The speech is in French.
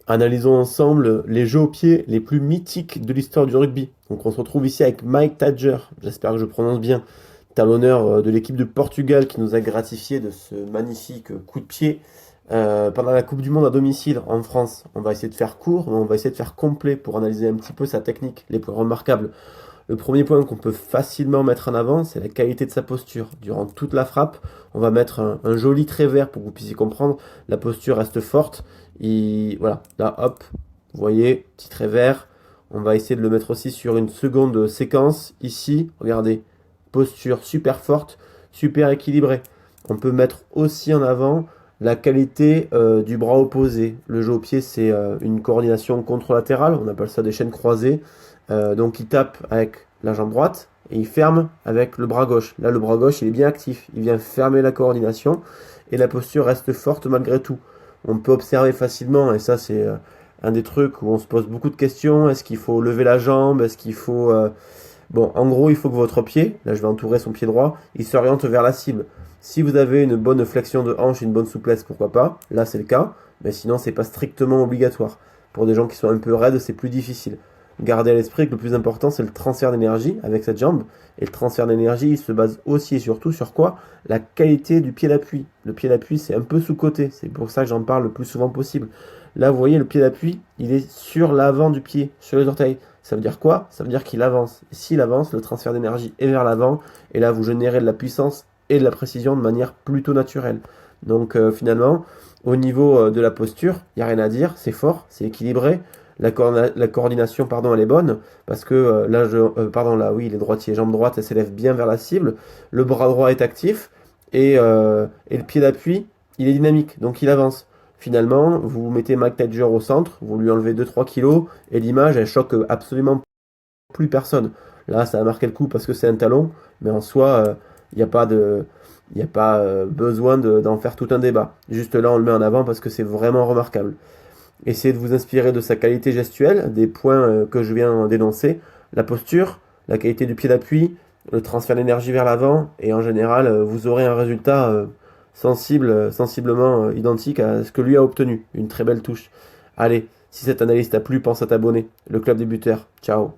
Analysons ensemble les jeux au pied les plus mythiques de l'histoire du rugby. Donc on se retrouve ici avec Mike Tadger, j'espère que je prononce bien, talonneur de l'équipe de Portugal qui nous a gratifié de ce magnifique coup de pied pendant la Coupe du Monde à domicile en France. On va essayer de faire court, mais on va essayer de faire complet pour analyser un petit peu sa technique, les points remarquables. Le premier point qu'on peut facilement mettre en avant, c'est la qualité de sa posture. Durant toute la frappe, on va mettre un joli trait vert pour que vous puissiez comprendre. La posture reste forte. Voilà, là, hop, vous voyez, petit trait vert. On va essayer de le mettre aussi sur une seconde séquence. Ici, regardez, posture super forte, super équilibrée. On peut mettre aussi en avant la qualité du bras opposé. Le jeu au pied, c'est une coordination contre-latérale. On appelle ça des chaînes croisées. Donc il tape avec la jambe droite et il ferme avec le bras gauche. Là, le bras gauche, il est bien actif. Il vient fermer la coordination et la posture reste forte malgré tout. On peut observer facilement, et ça c'est un des trucs où on se pose beaucoup de questions. Est-ce qu'il faut lever la jambe? Est-ce qu'il faut... Bon, en gros, il faut que votre pied, là je vais entourer son pied droit, il s'oriente vers la cible. Si vous avez une bonne flexion de hanche, une bonne souplesse, pourquoi pas? Là c'est le cas, mais sinon c'est pas strictement obligatoire. Pour des gens qui sont un peu raides, c'est plus difficile. Gardez à l'esprit que le plus important, c'est le transfert d'énergie avec cette jambe. Et le transfert d'énergie, il se base aussi et surtout sur quoi? La qualité du pied d'appui. Le pied d'appui, c'est un peu sous-coté. C'est pour ça que j'en parle le plus souvent possible. Là, vous voyez, le pied d'appui, il est sur l'avant du pied, sur les orteils. Ça veut dire quoi? Ça veut dire qu'il avance. Et s'il avance, le transfert d'énergie est vers l'avant. Et là, vous générez de la puissance et de la précision de manière plutôt naturelle. Donc, finalement, au niveau de la posture, il n'y a rien à dire. C'est fort, c'est équilibré. La coordination, pardon, elle est bonne parce que là, oui, il est droitier, jambe droite, elle s'élève bien vers la cible. Le bras droit est actif et le pied d'appui, il est dynamique, donc il avance. Finalement, vous mettez Mike Tadger au centre, vous lui enlevez 2-3 kilos et l'image, elle choque absolument plus personne. Là, ça a marqué le coup parce que c'est un talon, mais en soi, il n'y a pas de, il n'y a pas besoin d'en faire tout un débat. Juste là, on le met en avant parce que c'est vraiment remarquable. Essayez de vous inspirer de sa qualité gestuelle, des points que je viens d'énoncer, la posture, la qualité du pied d'appui, le transfert d'énergie vers l'avant, et en général, vous aurez un résultat sensiblement identique à ce que lui a obtenu. Une très belle touche. Allez, si cette analyse t'a plu, pense à t'abonner. Le club des buteurs. Ciao.